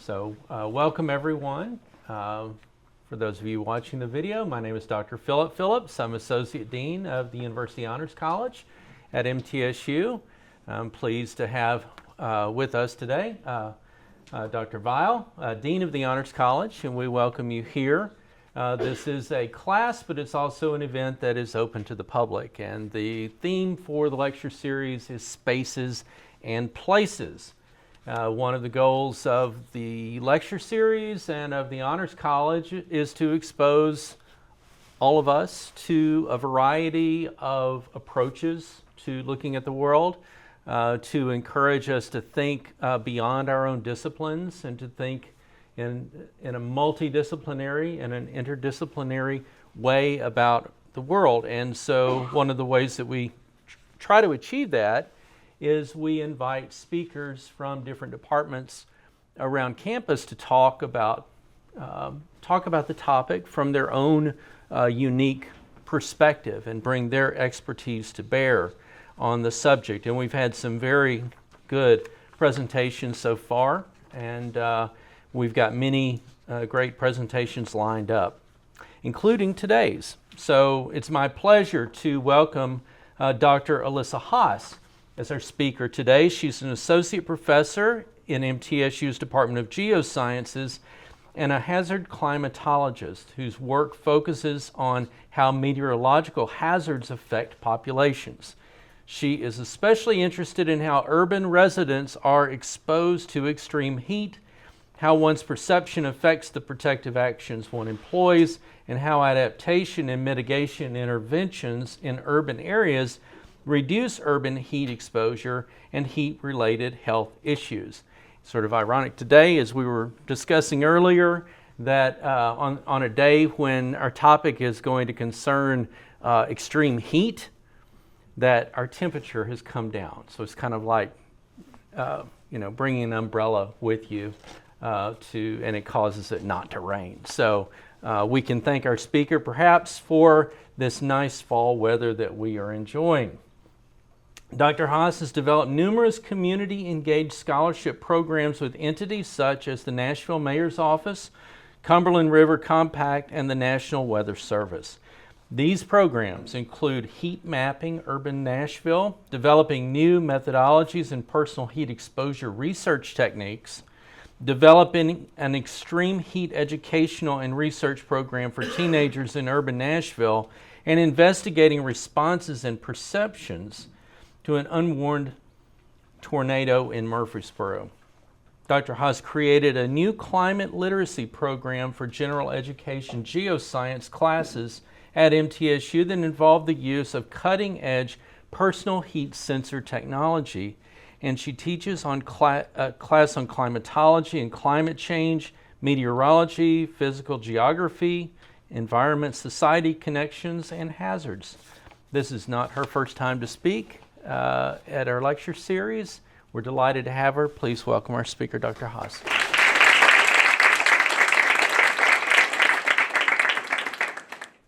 So welcome everyone. For those of you watching the video, my name is Dr. Philip Phillips. I'm Associate Dean of the University Honors College at MTSU. I'm pleased to have with us today Dr. Weil, Dean of the Honors College, and we welcome you here. This is a class, but it's also an event that is open to the public. And the theme for the lecture series is spaces and places. One of the goals of the lecture series and of the Honors College is to expose all of us to a variety of approaches to looking at the world, to encourage us to think beyond our own disciplines and to think in a multidisciplinary and an interdisciplinary way about the world. And so one of the ways that we try to achieve that is we invite speakers from different departments around campus to talk about the topic from their own unique perspective and bring their expertise to bear on the subject. And we've had some very good presentations so far, and we've got many great presentations lined up, including today's. So it's my pleasure to welcome Dr. Alisa Hass as our speaker today. She's an associate professor in MTSU's Department of Geosciences and a hazard climatologist whose work focuses on how meteorological hazards affect populations. She is especially interested in how urban residents are exposed to extreme heat, how one's perception affects the protective actions one employs, and how adaptation and mitigation interventions in urban areas reduce urban heat exposure and heat-related health issues. Sort of ironic today, as we were discussing earlier, that on a day when our topic is going to concern extreme heat, that our temperature has come down. So it's kind of like, bringing an umbrella with you and it causes it not to rain. So we can thank our speaker perhaps for this nice fall weather that we are enjoying. Dr. Hass has developed numerous community-engaged scholarship programs with entities such as the Nashville Mayor's Office, Cumberland River Compact, and the National Weather Service. These programs include heat mapping urban Nashville, developing new methodologies in personal heat exposure research techniques, developing an extreme heat educational and research program for teenagers in urban Nashville, and investigating responses and perceptions to an unwarned tornado in Murfreesboro. Dr. Hass created a new climate literacy program for general education geoscience classes at MTSU that involved the use of cutting-edge personal heat sensor technology, and she teaches a class on climatology and climate change, meteorology, physical geography, environment, society connections, and hazards. This is not her first time to speak at our lecture series. We're delighted to have her. Please welcome our speaker, Dr. Hass.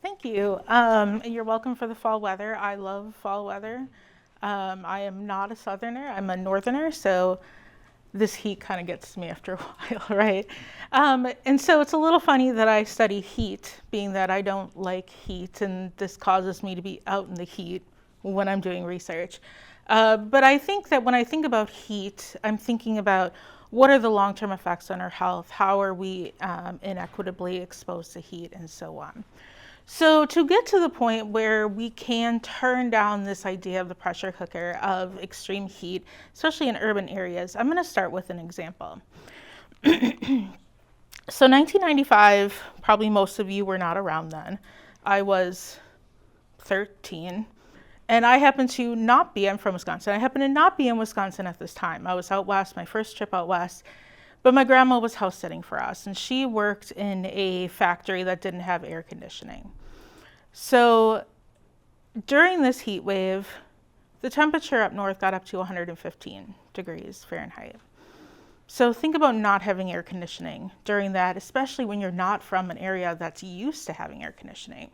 Thank you. You're welcome for the fall weather. I love fall weather. I am not a southerner, I'm a northerner, so this heat kind of gets me after a while, right? And so it's a little funny that I study heat, being that I don't like heat, and this causes me to be out in the heat when I'm doing research. But I think that when I think about heat, I'm thinking about what are the long-term effects on our health, how are we inequitably exposed to heat, and so on. So to get to the point where we can turn down this idea of the pressure cooker of extreme heat, especially in urban areas, I'm going to start with an example. So 1995, probably most of you were not around then. I was 13. And I happened to not be, I'm from Wisconsin, I happened to not be in Wisconsin at this time. I was out west, my first trip out west, but my grandma was house sitting for us, and she worked in a factory that didn't have air conditioning. So during this heat wave, the temperature up north got up to 115 degrees Fahrenheit. So think about not having air conditioning during that, especially when you're not from an area that's used to having air conditioning.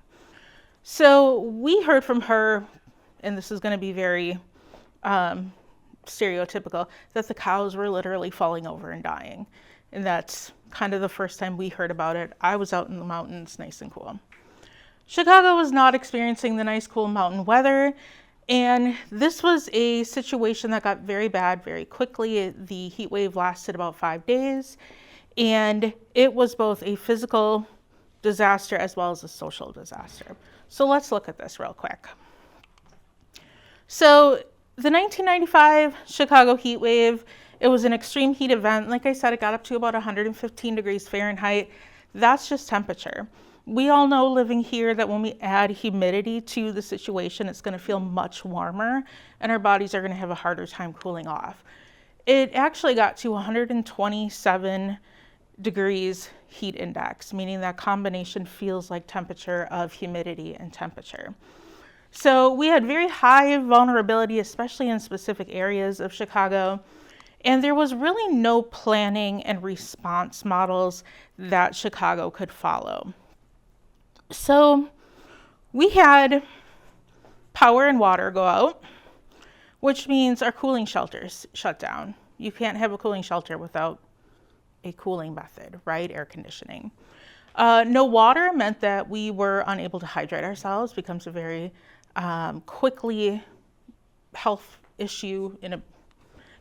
So we heard from her, and this is going to be very stereotypical, that the cows were literally falling over and dying. and that's kind of the first time we heard about it. I was out in the mountains, nice and cool. Chicago was not experiencing the nice, cool mountain weather, and this was a situation that got very bad very quickly. The heat wave lasted about 5 days, and it was both a physical disaster as well as a social disaster. So let's look at this real quick. So the 1995 Chicago heat wave, it was an extreme heat event. Like I said, it got up to about 115 degrees Fahrenheit. That's just temperature. We all know living here that when we add humidity to the situation, it's going to feel much warmer and our bodies are going to have a harder time cooling off. It actually got to 127 degrees heat index, meaning that combination feels like temperature of humidity and temperature. So we had very high vulnerability, especially in specific areas of Chicago. And there was really no planning and response models that Chicago could follow. So we had power and water go out, which means our cooling shelters shut down. You can't have a cooling shelter without a cooling method, right? Air conditioning. No water meant that we were unable to hydrate ourselves, becomes a very quickly health issue,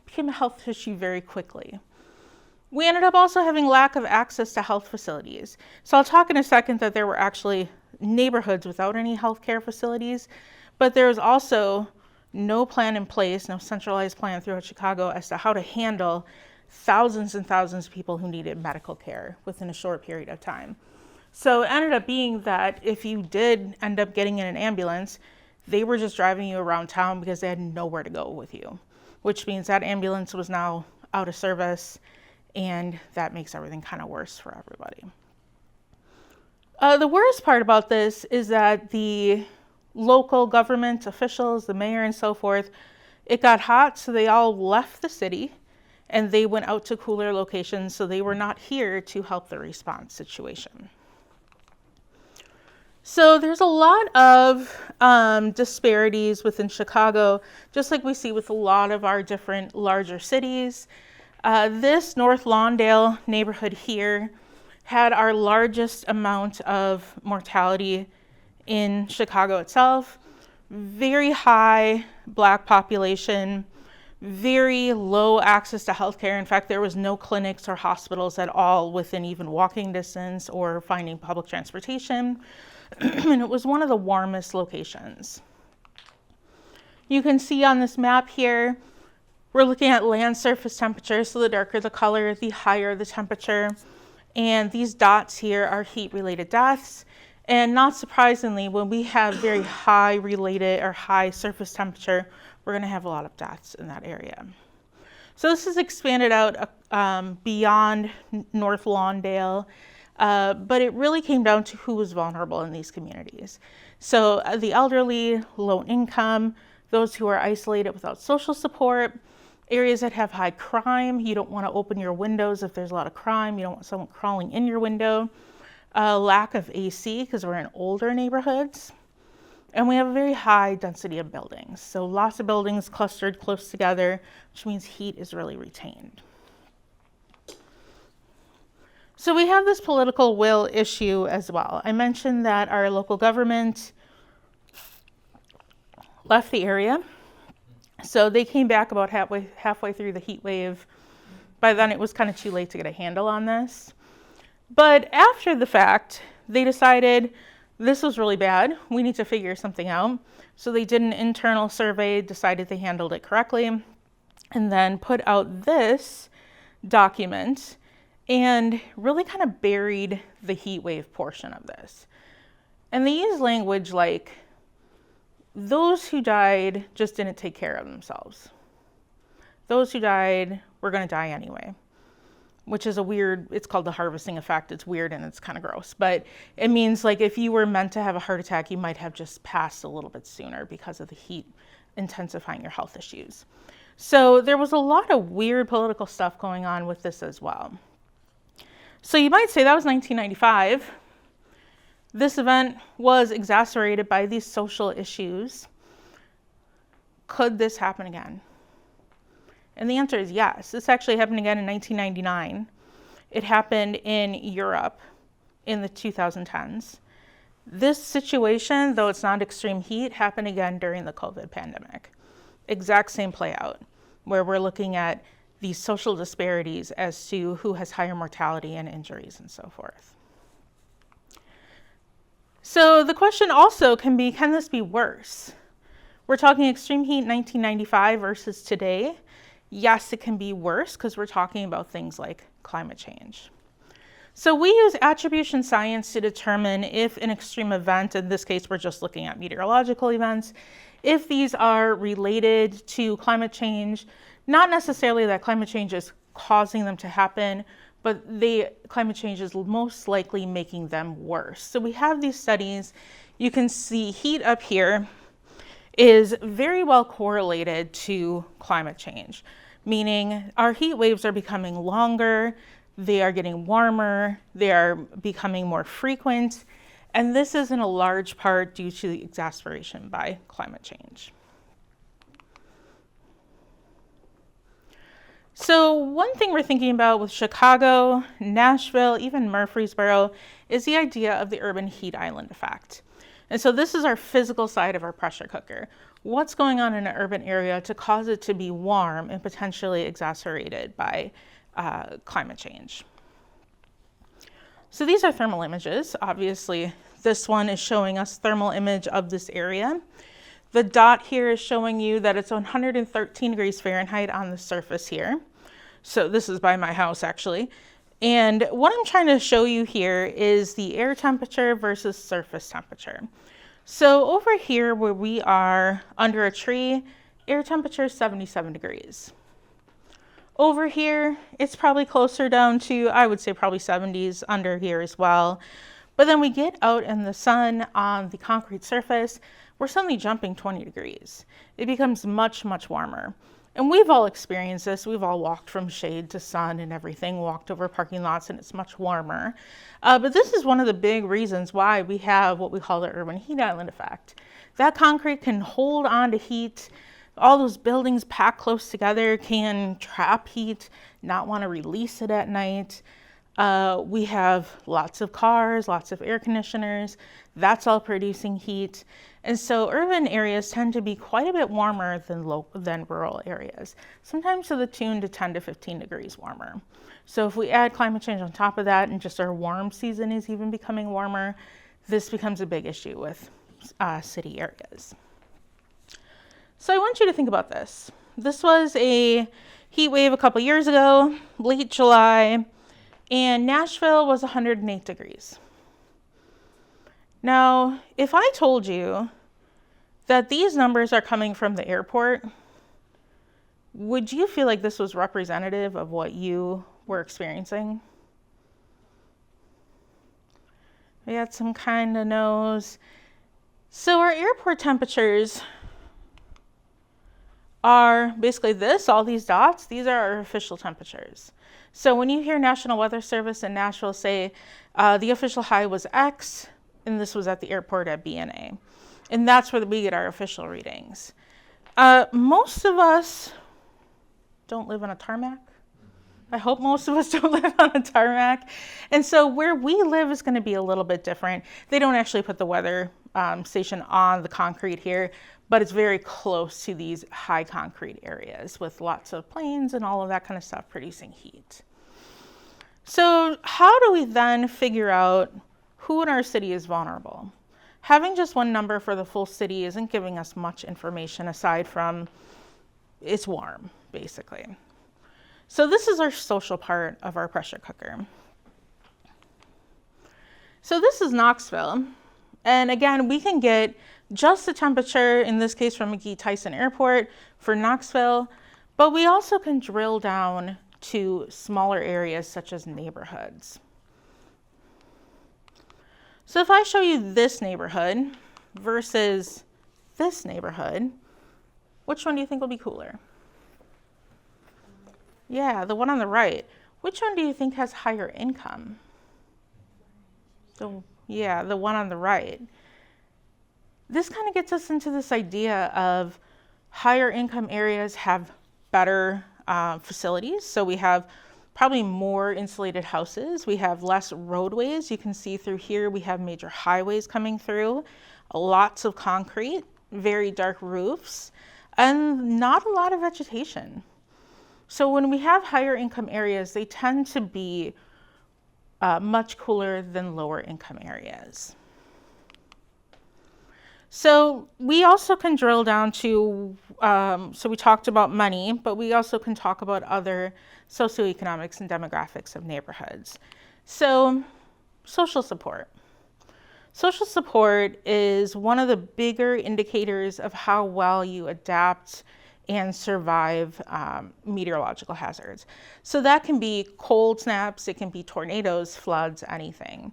became a health issue very quickly. We ended up also having lack of access to health facilities. So I'll talk in a second that there were actually neighborhoods without any healthcare facilities, but there was also no plan in place, no centralized plan throughout Chicago as to how to handle thousands and thousands of people who needed medical care within a short period of time. So it ended up being that if you did end up getting in an ambulance, they were just driving you around town because they had nowhere to go with you, which means that ambulance was now out of service, and that makes everything kind of worse for everybody. The worst part about this is that the local government officials, the mayor and so forth, it got hot, so they all left the city and they went out to cooler locations, so they were not here to help the response situation. So there's a lot of disparities within Chicago, just like we see with a lot of our different larger cities. This North Lawndale neighborhood here had our largest amount of mortality in Chicago itself. Very high Black population, very low access to healthcare. In fact, there was no clinics or hospitals at all within even walking distance or finding public transportation. And it was one of the warmest locations. You can see on this map here, we're looking at land surface temperature. So the darker the color, the higher the temperature. And these dots here are heat-related deaths. And not surprisingly, when we have very high related or high surface temperature, we're going to have a lot of deaths in that area. So this is expanded out beyond North Lawndale, but it really came down to who was vulnerable in these communities. So the elderly, low income, those who are isolated without social support, areas that have high crime. You don't want to open your windows if there's a lot of crime. You don't want someone crawling in your window. Lack of AC because we're in older neighborhoods. And we have a very high density of buildings. So lots of buildings clustered close together, which means heat is really retained. So we have this political will issue as well. I mentioned that our local government left the area. So they came back about halfway through the heat wave. By then it was kind of too late to get a handle on this. But after the fact, they decided this was really bad. We need to figure something out. So they did an internal survey, decided they handled it correctly, and then put out this document and really kind of buried the heat wave portion of this. And they use language like, those who died just didn't take care of themselves. Those who died were going to die anyway, which is it's called the harvesting effect. It's weird and it's kind of gross, but it means like if you were meant to have a heart attack, you might have just passed a little bit sooner because of the heat intensifying your health issues. So there was a lot of weird political stuff going on with this as well. So you might say that was 1995. This event was exacerbated by these social issues. Could this happen again? And the answer is yes. This actually happened again in 1999. It happened in Europe in the 2010s. This situation, though it's not extreme heat, happened again during the COVID pandemic. Exact same play out, where we're looking at these social disparities as to who has higher mortality and injuries and so forth. So the question also can be, can this be worse? We're talking extreme heat 1995 versus today. Yes, it can be worse because we're talking about things like climate change. So we use attribution science to determine if an extreme event, in this case we're just looking at meteorological events, if these are related to climate change, not necessarily that climate change is causing them to happen, but climate change is most likely making them worse. So we have these studies. You can see heat up here is very well correlated to climate change, meaning our heat waves are becoming longer, they are getting warmer, they are becoming more frequent, and this is in a large part due to the exacerbation by climate change. So one thing we're thinking about with Chicago, Nashville, even Murfreesboro, is the idea of the urban heat island effect. And so this is our physical side of our pressure cooker. What's going on in an urban area to cause it to be warm and potentially exacerbated by climate change? So these are thermal images. Obviously, this one is showing us thermal image of this area. The dot here is showing you that it's 113 degrees Fahrenheit on the surface here. So this is by my house, actually. And what I'm trying to show you here is the air temperature versus surface temperature. So over here where we are under a tree, air temperature is 77 degrees. Over here, it's probably closer down to, I would say probably 70s under here as well. But then we get out in the sun on the concrete surface, we're suddenly jumping 20 degrees. It becomes much, much warmer. And we've all experienced this. We've all walked from shade to sun and everything, walked over parking lots, and it's much warmer. But this is one of the big reasons why we have what we call the urban heat island effect. That concrete can hold on to heat. All those buildings packed close together can trap heat, not want to release it at night. We have lots of cars, lots of air conditioners. That's all producing heat. And so urban areas tend to be quite a bit warmer than rural areas, sometimes to the tune to 10 to 15 degrees warmer. So if we add climate change on top of that and just our warm season is even becoming warmer, this becomes a big issue with city areas. So I want you to think about this. This was a heat wave a couple years ago, late July, and Nashville was 108 degrees. Now, if I told you that these numbers are coming from the airport, would you feel like this was representative of what you were experiencing? We got some kind of no's. So our airport temperatures are basically this, all these dots, these are our official temperatures. So when you hear National Weather Service in Nashville say the official high was X, and this was at the airport at BNA. And that's where we get our official readings. Most of us don't live on a tarmac. I hope most of us don't live on a tarmac. And so where we live is going to be a little bit different. They don't actually put the weather station on the concrete here, but it's very close to these high concrete areas with lots of planes and all of that kind of stuff producing heat. So how do we then figure out who in our city is vulnerable? Having just one number for the full city isn't giving us much information aside from it's warm, basically. So this is our social part of our pressure cooker. So this is Knoxville. And again, we can get just the temperature, in this case from McGee-Tyson Airport for Knoxville, but we also can drill down to smaller areas such as neighborhoods. So if I show you this neighborhood versus this neighborhood, which one do you think will be cooler? Yeah, the one on the right. Which one do you think has higher income? The one on the right. This kind of gets us into this idea of higher income areas have better facilities. So we have probably more insulated houses. We have less roadways. You can see through here we have major highways coming through, lots of concrete, very dark roofs, and not a lot of vegetation. So when we have higher income areas, they tend to be much cooler than lower income areas. So we also can drill down to, so we talked about money, but we also can talk about other socioeconomics and demographics of neighborhoods. So social support. Social support is one of the bigger indicators of how well you adapt and survive meteorological hazards. So that can be cold snaps, it can be tornadoes, floods, anything.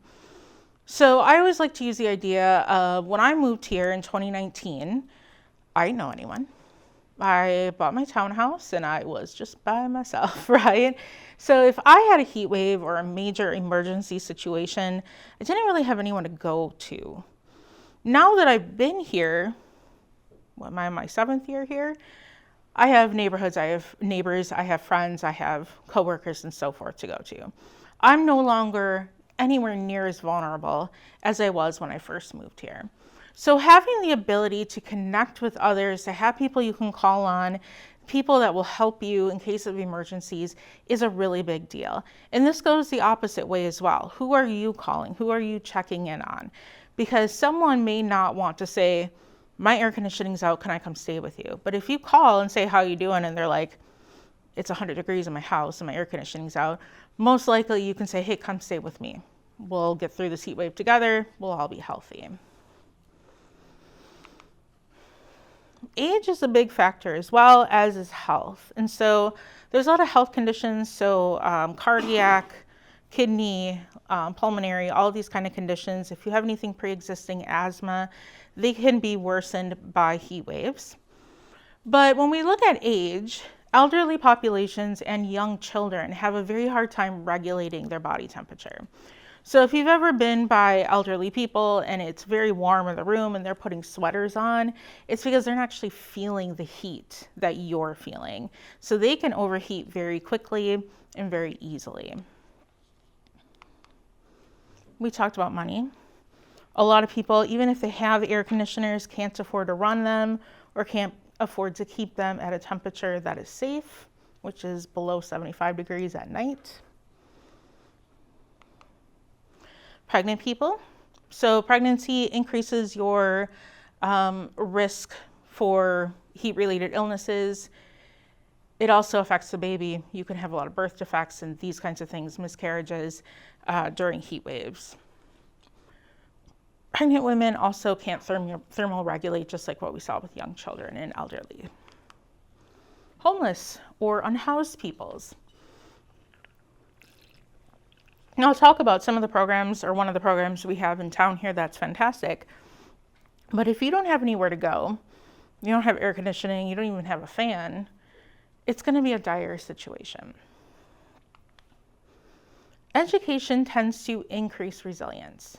So I always like to use the idea of when I moved here in 2019, I didn't know anyone. I bought my townhouse and I was just by myself, right? So if I had a heat wave or a major emergency situation, I didn't really have anyone to go to. Now that I've been here, what am I in my 7th year here? I have neighborhoods, I have neighbors, I have friends, I have coworkers and so forth to go to. I'm no longer anywhere near as vulnerable as I was when I first moved here. So having the ability to connect with others, to have people you can call on, people that will help you in case of emergencies is a really big deal. And this goes the opposite way as well. Who are you calling? Who are you checking in on? Because someone may not want to say, my air conditioning's out, can I come stay with you? But if you call and say, how you doing? And they're like, it's 100 degrees in my house and my air conditioning's out, most likely you can say, hey, come stay with me. We'll get through this heat wave together. We'll all be healthy. Age is a big factor as well, as is health. And so there's a lot of health conditions. So cardiac, kidney, pulmonary, all these kind of conditions. If you have anything pre-existing, asthma, they can be worsened by heat waves. But when we look at age, elderly populations and young children have a very hard time regulating their body temperature. So if you've ever been by elderly people and it's very warm in the room and they're putting sweaters on, it's because they're not actually feeling the heat that you're feeling. So they can overheat very quickly and very easily. We talked about money. A lot of people, even if they have air conditioners, can't afford to run them or can't afford to keep them at a temperature that is safe, which is below 75 degrees at night. Pregnant people. So pregnancy increases your risk for heat-related illnesses. It also affects the baby. You can have a lot of birth defects and these kinds of things, miscarriages during heat waves. Pregnant women also can't thermal regulate, just like what we saw with young children and elderly. Homeless or unhoused peoples. Now I'll talk about some of the programs, or one of the programs we have in town here that's fantastic. But if you don't have anywhere to go, you don't have air conditioning, you don't even have a fan, it's going to be a dire situation. Education tends to increase resilience.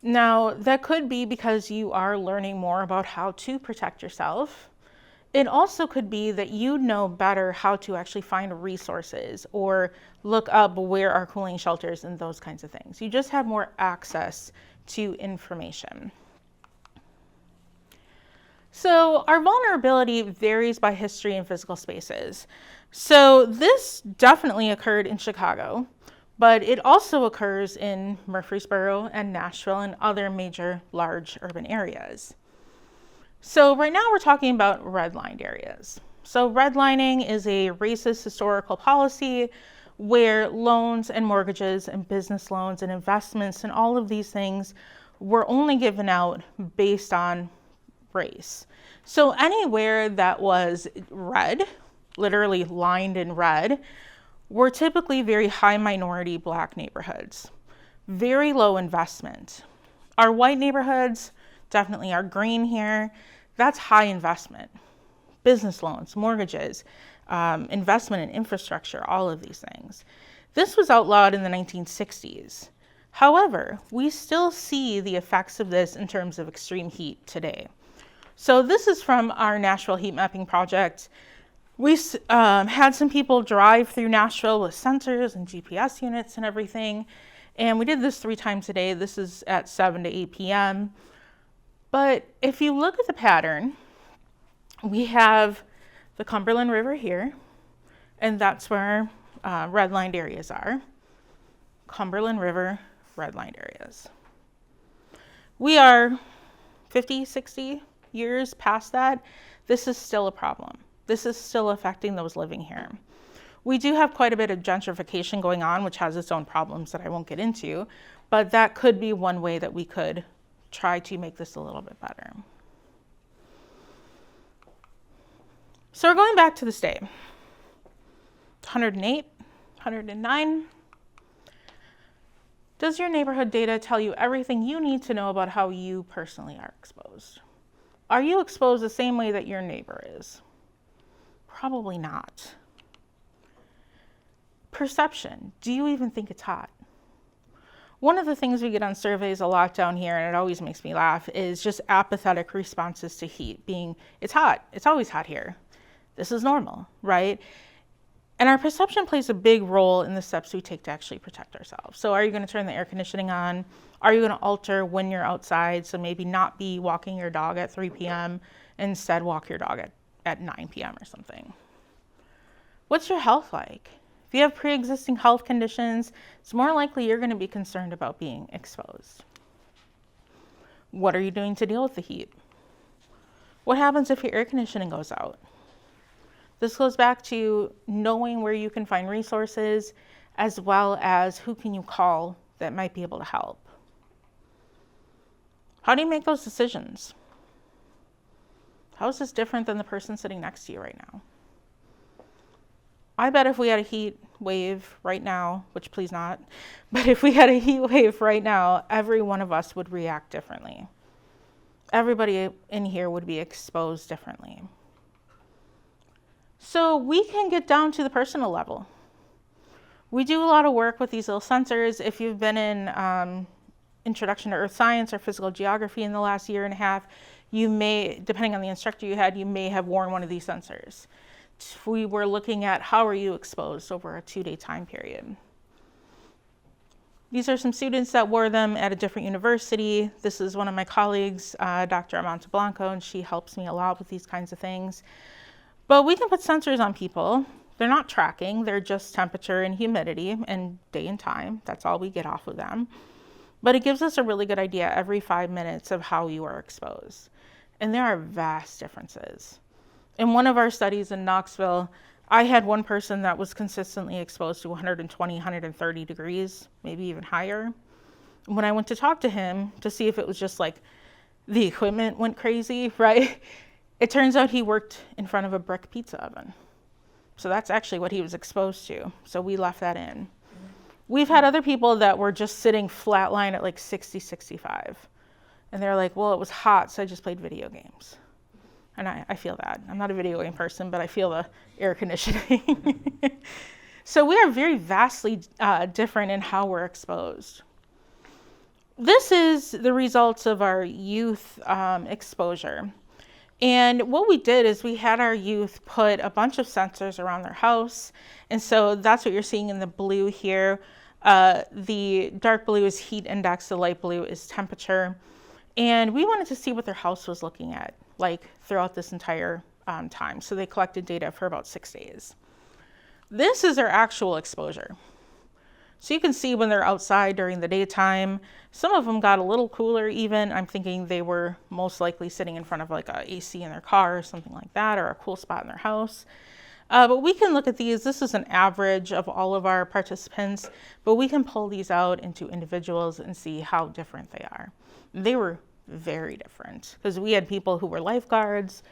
Now, that could be because you are learning more about how to protect yourself. It also could be that you know better how to actually find resources or look up where are cooling shelters and those kinds of things. You just have more access to information. So our vulnerability varies by history and physical spaces. So this definitely occurred in Chicago, but it also occurs in Murfreesboro and Nashville and other major large urban areas. So right now we're talking about redlined areas. So redlining is a racist historical policy where loans and mortgages and business loans and investments and all of these things were only given out based on race. So anywhere that was red, literally lined in red, were typically very high minority Black neighborhoods, very low investment. Our white neighborhoods definitely are green here. That's high investment. Business loans, mortgages, investment in infrastructure, all of these things. This was outlawed in the 1960s. However, we still see the effects of this in terms of extreme heat today. So this is from our Nashville heat mapping project. We had some people drive through Nashville with sensors and GPS units and everything. And we did this 3 times a day. This is at 7 to 8 p.m. But if you look at the pattern, we have the Cumberland River here, and that's where redlined areas are. Cumberland River, redlined areas. We are 50, 60 years past that. This is still a problem. This is still affecting those living here. We do have quite a bit of gentrification going on, which has its own problems that I won't get into, but that could be one way that we could try to make this a little bit better. So we're going back to this day. 108, 109. Does your neighborhood data tell you everything you need to know about how you personally are exposed? Are you exposed the same way that your neighbor is? Probably not. Perception. Do you even think it's hot? One of the things we get on surveys a lot down here, and it always makes me laugh, is just apathetic responses to heat, being, it's hot, it's always hot here. This is normal, right? And our perception plays a big role in the steps we take to actually protect ourselves. So are you going to turn the air conditioning on? Are you going to alter when you're outside? So maybe not be walking your dog at 3 p.m. Instead walk your dog at 9 p.m. or something. What's your health like? If you have pre-existing health conditions, it's more likely you're going to be concerned about being exposed. What are you doing to deal with the heat? What happens if your air conditioning goes out? This goes back to knowing where you can find resources, as well as who can you call that might be able to help. How do you make those decisions? How is this different than the person sitting next to you right now? I bet if we had a heat wave right now, which please not, but if we had a heat wave right now, every one of us would react differently. Everybody in here would be exposed differently. So we can get down to the personal level. We do a lot of work with these little sensors. If you've been in Introduction to Earth Science or Physical Geography in the last year and a half, you may, depending on the instructor you had, you may have worn one of these sensors. We were looking at how are you exposed over a 2-day time period. These are some students that wore them at a different university. This is one of my colleagues, Dr. Amanta Blanco, and she helps me a lot with these kinds of things. But we can put sensors on people. They're not tracking, they're just temperature and humidity and day and time. That's all we get off of them. But it gives us a really good idea every 5 minutes of how you are exposed. And there are vast differences. In one of our studies in Knoxville, I had one person that was consistently exposed to 120, 130 degrees, maybe even higher. When I went to talk to him to see if it was just like the equipment went crazy, right? It turns out he worked in front of a brick pizza oven. So that's actually what he was exposed to. So we left that in. We've had other people that were just sitting flatline at like 60, 65. And they're like, well, it was hot, so I just played video games. And I feel that. I'm not a video game person, but I feel the air conditioning. So we are very vastly different in how we're exposed. This is the results of our youth exposure. And what we did is we had our youth put a bunch of sensors around their house. And so that's what you're seeing in the blue here. The dark blue is heat index, the light blue is temperature. And we wanted to see what their house was looking at, like throughout this entire time. So they collected data for about 6 days. This is their actual exposure. So you can see when they're outside during the daytime, some of them got a little cooler even. I'm thinking they were most likely sitting in front of like a AC in their car or something like that, or a cool spot in their house. But we can look at these. This is an average of all of our participants, but we can pull these out into individuals and see how different they are. They were very different because we had people who were lifeguards.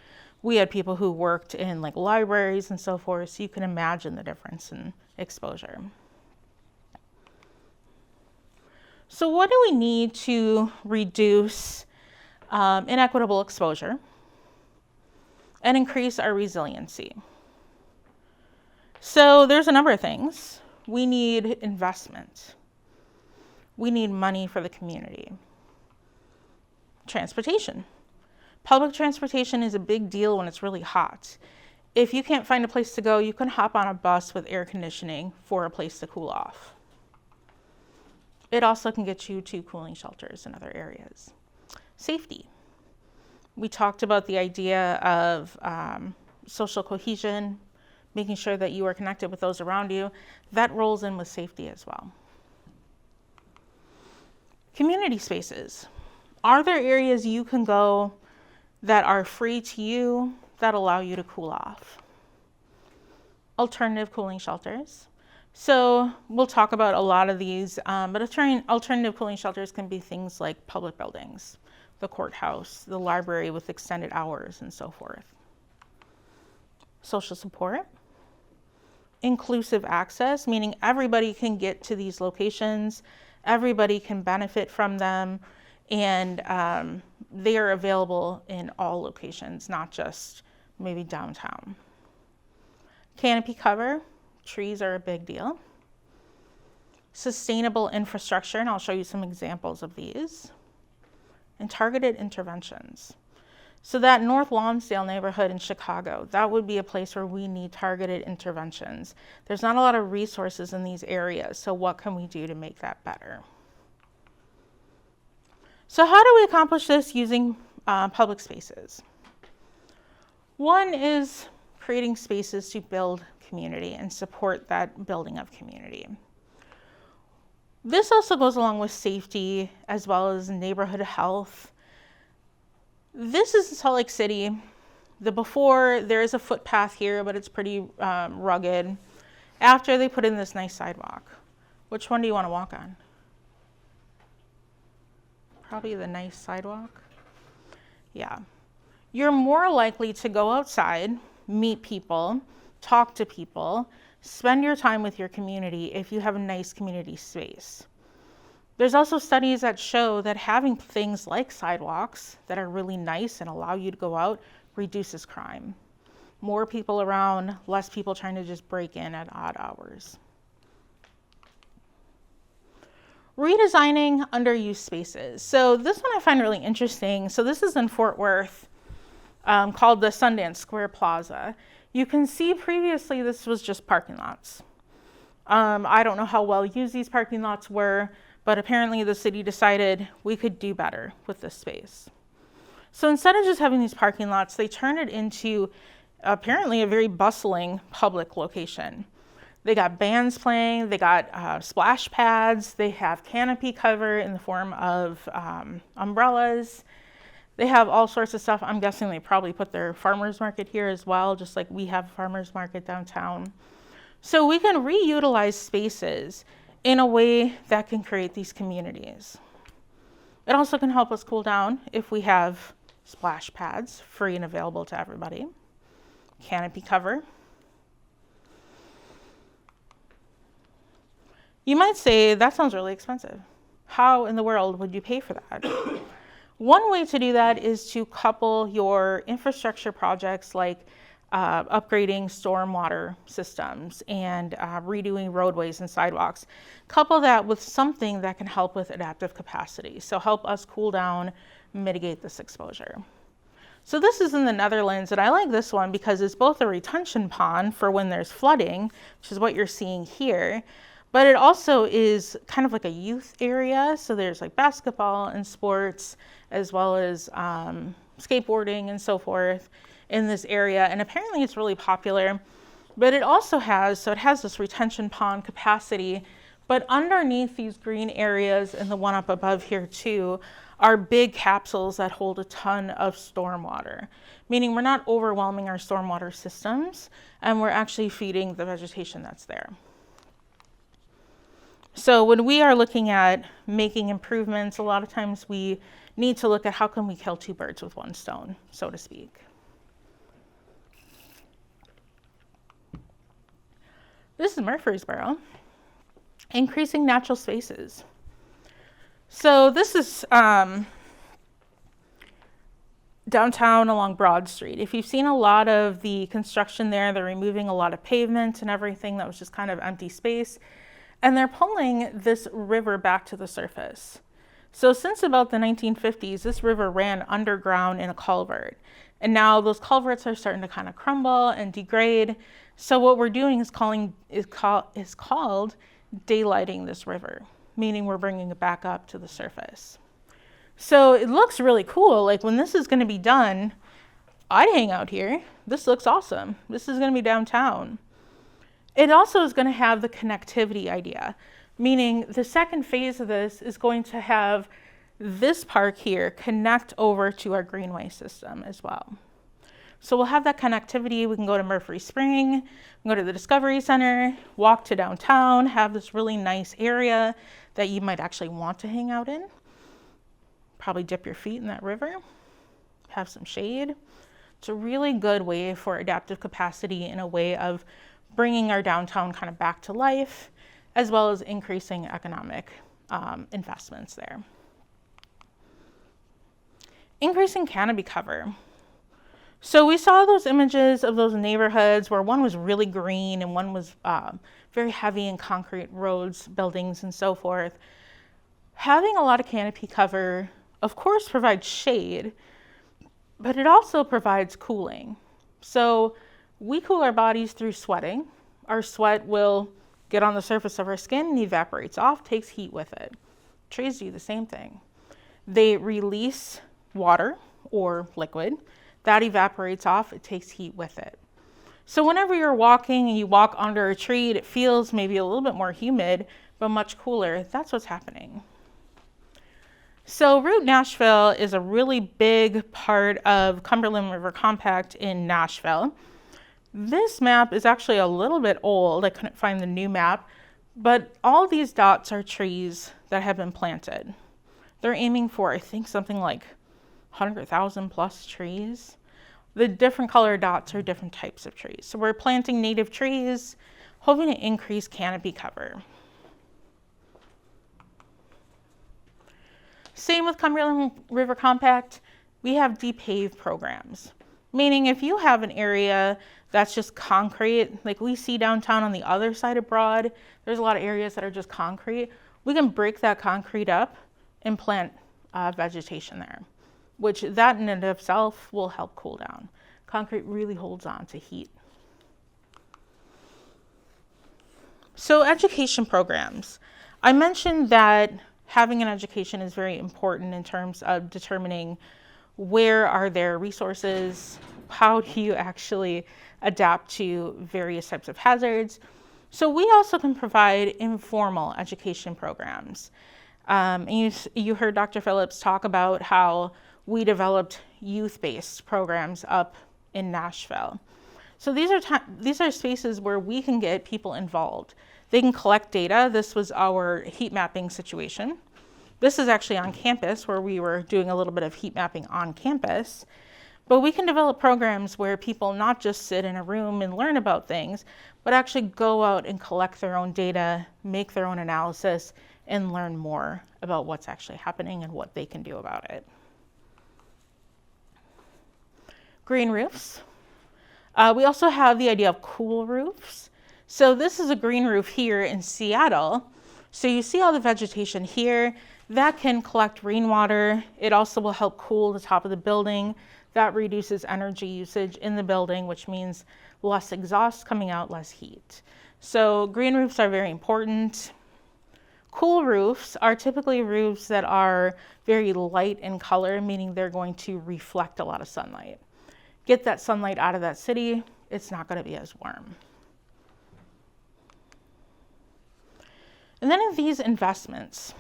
We had people who worked in like libraries and so forth. So you can imagine the difference in exposure. So what do we need to reduce inequitable exposure and increase our resiliency? So there's a number of things. We need investment. We need money for the community. Transportation. Public transportation is a big deal when it's really hot. If you can't find a place to go, you can hop on a bus with air conditioning for a place to cool off. It also can get you to cooling shelters in other areas. Safety. We talked about the idea of social cohesion, making sure that you are connected with those around you. That rolls in with safety as well. Community spaces. Are there areas you can go that are free to you that allow you to cool off? Alternative cooling shelters. So we'll talk about a lot of these, but alternative cooling shelters can be things like public buildings, the courthouse, the library with extended hours, and so forth. Social support. Inclusive access, meaning everybody can get to these locations, everybody can benefit from them, and they are available in all locations, not just maybe downtown. Canopy cover. Trees are a big deal. Sustainable infrastructure, and I'll show you some examples of these. And targeted interventions. So that North Lonsdale neighborhood in Chicago, that would be a place where we need targeted interventions. There's not a lot of resources in these areas, so what can we do to make that better? So how do we accomplish this using public spaces? One is creating spaces to build community and support that building of community. This also goes along with safety as well as neighborhood health. This is Salt Lake City. The before, there is a footpath here, but it's pretty rugged. After, they put in this nice sidewalk. Which one do you want to walk on? Probably the nice sidewalk. Yeah. You're more likely to go outside, meet people, talk to people, spend your time with your community if you have a nice community space. There's also studies that show that having things like sidewalks that are really nice and allow you to go out reduces crime. More people around, less people trying to just break in at odd hours. Redesigning underused spaces. So this one I find really interesting. So this is in Fort Worth, called the Sundance Square Plaza. You can see previously this was just parking lots. I don't know how well used these parking lots were, but apparently the city decided we could do better with this space. So instead of just having these parking lots, they turned it into apparently a very bustling public location. They got bands playing, they got splash pads, they have canopy cover in the form of umbrellas. They have all sorts of stuff. I'm guessing they probably put their farmers market here as well, just like we have a farmers market downtown. So we can reutilize spaces in a way that can create these communities. It also can help us cool down if we have splash pads free and available to everybody. Canopy cover. You might say, that sounds really expensive. How in the world would you pay for that? One way to do that is to couple your infrastructure projects like upgrading stormwater systems and redoing roadways and sidewalks. Couple that with something that can help with adaptive capacity. So help us cool down, mitigate this exposure. So this is in the Netherlands, and I like this one because it's both a retention pond for when there's flooding, which is what you're seeing here, but it also is kind of like a youth area. So there's like basketball and sports, as well as skateboarding and so forth in this area. And apparently it's really popular, but it also has, so it has this retention pond capacity, but underneath these green areas and the one up above here too, are big capsules that hold a ton of stormwater, meaning we're not overwhelming our stormwater systems and we're actually feeding the vegetation that's there. So when we are looking at making improvements, a lot of times we need to look at how can we kill two birds with one stone, so to speak. This is Murfreesboro, increasing natural spaces. So this is downtown along Broad Street. If you've seen a lot of the construction there, they're removing a lot of pavement and everything that was just kind of empty space. And they're pulling this river back to the surface. So since about the 1950s, this river ran underground in a culvert. And now those culverts are starting to kind of crumble and degrade. So what we're doing is called daylighting this river, meaning we're bringing it back up to the surface. So it looks really cool. Like when this is going to be done, I'd hang out here. This looks awesome. This is going to be downtown. It also is going to have the connectivity idea, meaning the second phase of this is going to have this park here connect over to our greenway system as well. So we'll have that connectivity. We can go to Murphy Spring, go to the Discovery Center, walk to downtown, have this really nice area that you might actually want to hang out in. Probably dip your feet in that river, have some shade. It's a really good way for adaptive capacity in a way of bringing our downtown kind of back to life, as well as increasing economic investments there. Increasing canopy cover. So we saw those images of those neighborhoods where one was really green and one was very heavy in concrete roads, buildings, and so forth. Having a lot of canopy cover, of course, provides shade, but it also provides cooling. So we cool our bodies through sweating. Our sweat will get on the surface of our skin and evaporates off, takes heat with it. Trees do the same thing. They release water or liquid. That evaporates off, it takes heat with it. So whenever you're walking and you walk under a tree, it feels maybe a little bit more humid, but much cooler. That's what's happening. So Route Nashville is a really big part of Cumberland River Compact in Nashville. This map is actually a little bit old. I couldn't find the new map, but all these dots are trees that have been planted. They're aiming for, I think, something like 100,000 plus trees. The different colored dots are different types of trees. So we're planting native trees, hoping to increase canopy cover. Same with Cumberland River Compact, we have depave programs. Meaning if you have an area that's just concrete, like we see downtown on the other side of Broad, there's a lot of areas that are just concrete. We can break that concrete up and plant vegetation there, which that in and of itself will help cool down. Concrete really holds on to heat. So education programs. I mentioned that having an education is very important in terms of determining where are there resources, how do you actually adapt to various types of hazards. So we also can provide informal education programs. And you heard Dr. Phillips talk about how we developed youth-based programs up in Nashville. So these are spaces where we can get people involved. They can collect data. This was our heat mapping situation. This is actually on campus where we were doing a little bit of heat mapping on campus. But we can develop programs where people not just sit in a room and learn about things, but actually go out and collect their own data, make their own analysis, and learn more about what's actually happening and what they can do about it. Green roofs. We also have the idea of cool roofs. So this is a green roof here in Seattle. So you see all the vegetation here. That can collect rainwater. It also will help cool the top of the building. That reduces energy usage in the building, which means less exhaust coming out, less heat. So green roofs are very important. Cool roofs are typically roofs that are very light in color, meaning they're going to reflect a lot of sunlight. Get that sunlight out of that city, it's not going to be as warm. And then in these investments.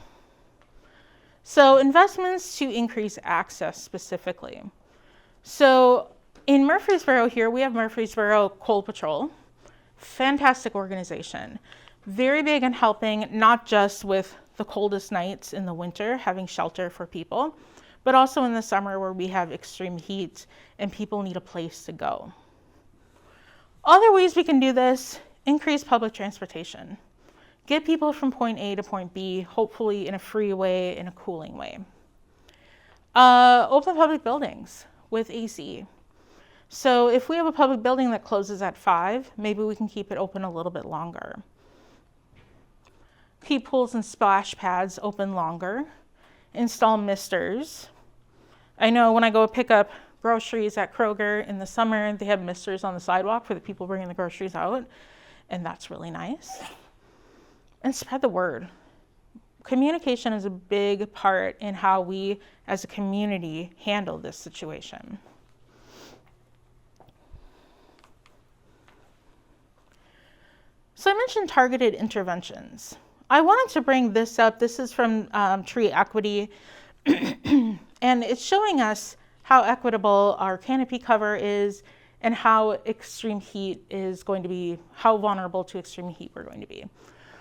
So investments to increase access specifically. So in Murfreesboro here, we have Murfreesboro Coal Patrol. Fantastic organization. Very big in helping not just with the coldest nights in the winter, having shelter for people, but also in the summer where we have extreme heat and people need a place to go. Other ways we can do this, increase public transportation. Get people from point A to point B, hopefully in a free way, in a cooling way. Open public buildings with AC. So if we have a public building that closes at 5, maybe we can keep it open a little bit longer. Keep pools and splash pads open longer. Install misters. I know when I go pick up groceries at Kroger. In the summer, they have misters on the sidewalk for the people bringing the groceries out, and that's really nice. And spread the word. Communication is a big part in how we as a community handle this situation. So I mentioned targeted interventions. I wanted to bring this up. This is from Tree Equity, and it's showing us how equitable our canopy cover is and how extreme heat is going to be, how vulnerable to extreme heat we're going to be.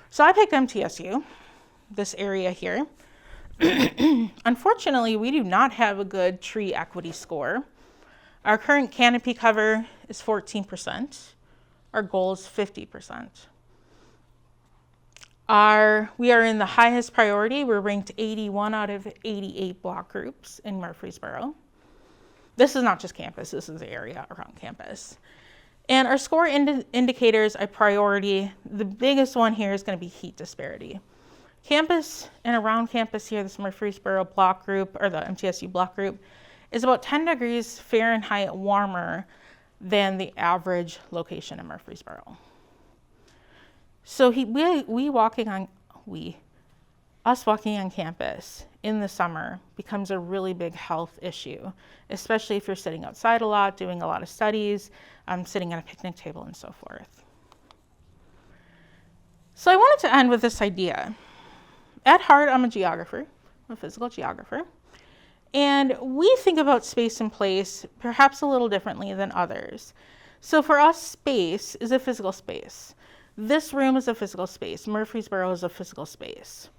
So I picked MTSU, this area here. Unfortunately, we do not have a good tree equity score. Our current canopy cover is 14%. Our goal is 50%. We are in the highest priority. We're ranked 81 out of 88 block groups in Murfreesboro. This is not just campus, this is the area around campus. And our score indicators are priority. The biggest one here is going to be heat disparity. Campus and around campus here, this Murfreesboro block group, or the MTSU block group, is about 10 degrees Fahrenheit warmer than the average location in Murfreesboro. So us walking on campus in the summer becomes a really big health issue, especially if you're sitting outside a lot, doing a lot of studies, sitting at a picnic table and so forth. So I wanted to end with this idea. At heart, I'm a geographer, I'm a physical geographer, and we think about space and place perhaps a little differently than others. So for us, space is a physical space. This room is a physical space. Murfreesboro is a physical space.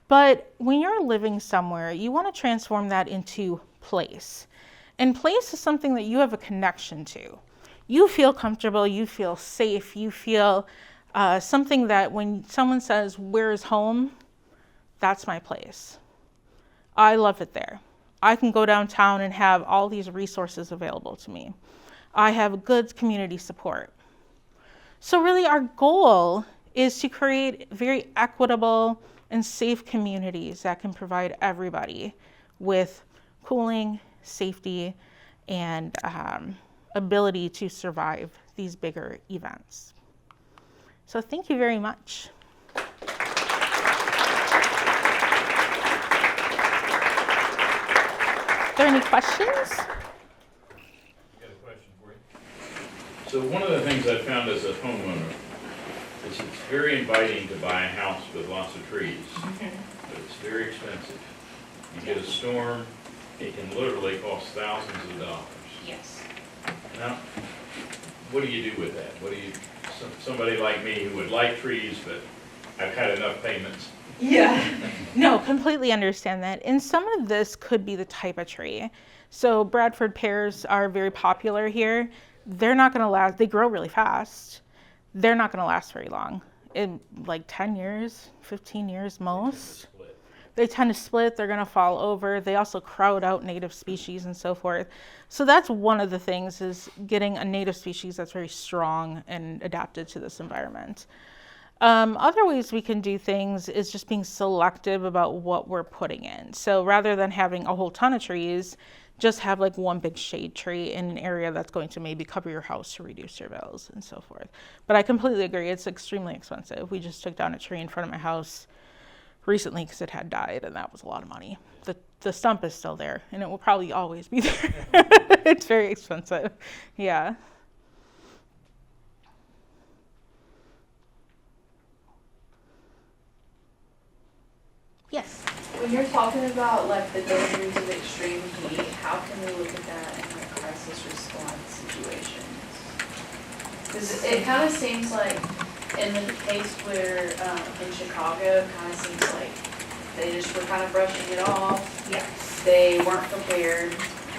But when you're living somewhere, you want to transform that into place. And place is something that you have a connection to. You feel comfortable, you feel safe, you feel something that when someone says, "Where is home?" That's my place. I love it there. I can go downtown and have all these resources available to me. I have good community support. So really our goal is to create very equitable and safe communities that can provide everybody with cooling, safety, and ability to survive these bigger events. So thank you very much. Are there any questions? I got a question for you. So one of the things I found as a homeowner is it's very inviting to buy a house with lots of trees, but it's very expensive. You get a storm, it can literally cost thousands of dollars. Yes. Now, what do you do with that? What do you, somebody like me who would like trees, but I've had enough payments. Yeah. No, completely understand that. And some of this could be the type of tree. So Bradford pears are very popular here. They're not going to last. They grow really fast. They're not going to last very long. In like 10 years, 15 years most. They tend to split. They're going to fall over. They also crowd out native species and so forth. So that's one of the things, is getting a native species that's very strong and adapted to this environment. Other ways we can do things is just being selective about what we're putting in. So rather than having a whole ton of trees, just have like one big shade tree in an area that's going to maybe cover your house to reduce your bills and so forth. But I completely agree, it's extremely expensive. We just took down a tree in front of my house recently because it had died, and that was a lot of money. The stump is still there, and it will probably always be there. It's very expensive. Yeah. Yes. When you're talking about like the dangers of extreme heat, how can we look at that in like crisis response situations? Because it kind of seems like in the case where in Chicago, it kind of seems like they just were kind of brushing it off. Yes. They weren't prepared,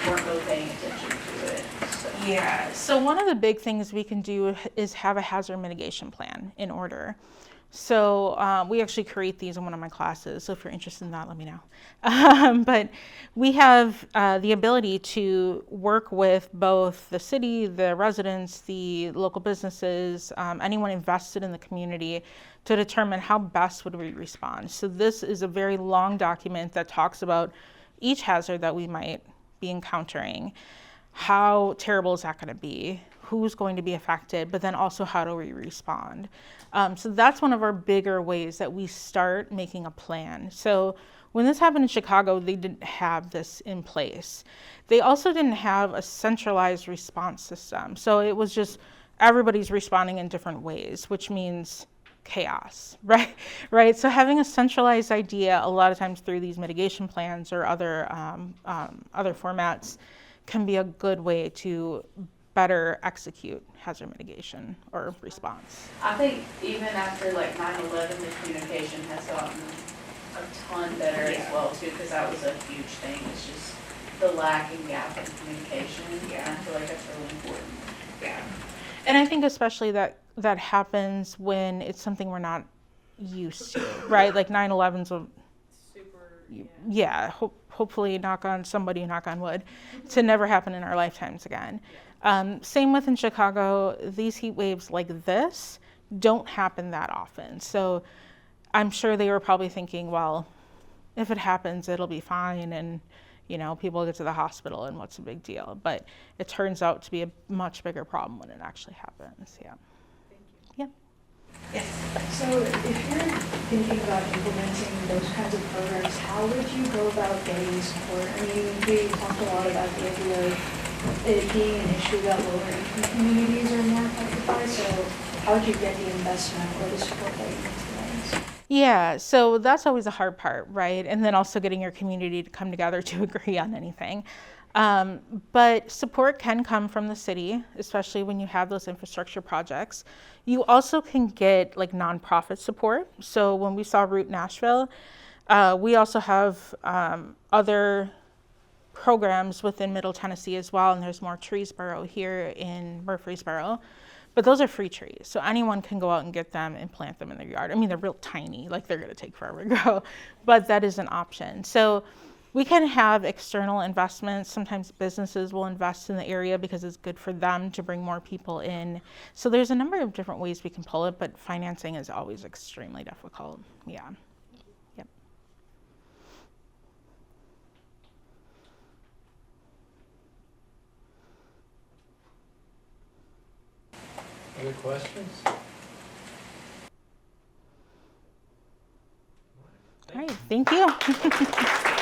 weren't really paying attention to it. So. Yeah. So one of the big things we can do is have a hazard mitigation plan in order. So we actually create these in one of my classes. So if you're interested in that, let me know. But we have the ability to work with both the city, the residents, the local businesses, anyone invested in the community to determine how best would we respond. So this is a very long document that talks about each hazard that we might be encountering? How terrible is that going to be? Who's going to be affected? But then also, how do we respond? So that's one of our bigger ways that we start making a plan. So when this happened in Chicago, they didn't have this in place. They also didn't have a centralized response system. So it was just everybody's responding in different ways, which means chaos, right? Right. So having a centralized idea, a lot of times through these mitigation plans or other formats, can be a good way to better execute hazard mitigation or response. I think even after like 9/11, the communication has gotten a ton better as well too, because that was a huge thing. It's just the lack and gap in communication. And I feel like that's really important. Yeah. And I think especially that happens when it's something we're not used to, right? Like 9/11's a hopefully knock on wood, to never happen in our lifetimes again. Same with in Chicago, these heat waves like this don't happen that often. So I'm sure they were probably thinking, well, if it happens, it'll be fine, and people get to the hospital, and what's the big deal? But it turns out to be a much bigger problem when it actually happens. Yeah. Yes. So if you're thinking about implementing those kinds of programs, how would you go about getting support? I mean, we talked a lot about the idea of it being an issue that lower income communities are more affected by, so how would you get the investment or the support that you need to raise? Yeah, so that's always a hard part, right? And then also getting your community to come together to agree on anything. But support can come from the city, especially when you have those infrastructure projects. You also can get like nonprofit support. So when we saw Root Nashville, we also have other programs within Middle Tennessee as well, and there's more Treesboro here in Murfreesboro. But those are free trees, so anyone can go out and get them and plant them in their yard. I mean, they're real tiny, like they're gonna take forever to grow, but that is an option. So we can have external investments. Sometimes businesses will invest in the area because it's good for them to bring more people in. So there's a number of different ways we can pull it, but financing is always extremely difficult. Yeah. Yep. Other questions? All right, thank you.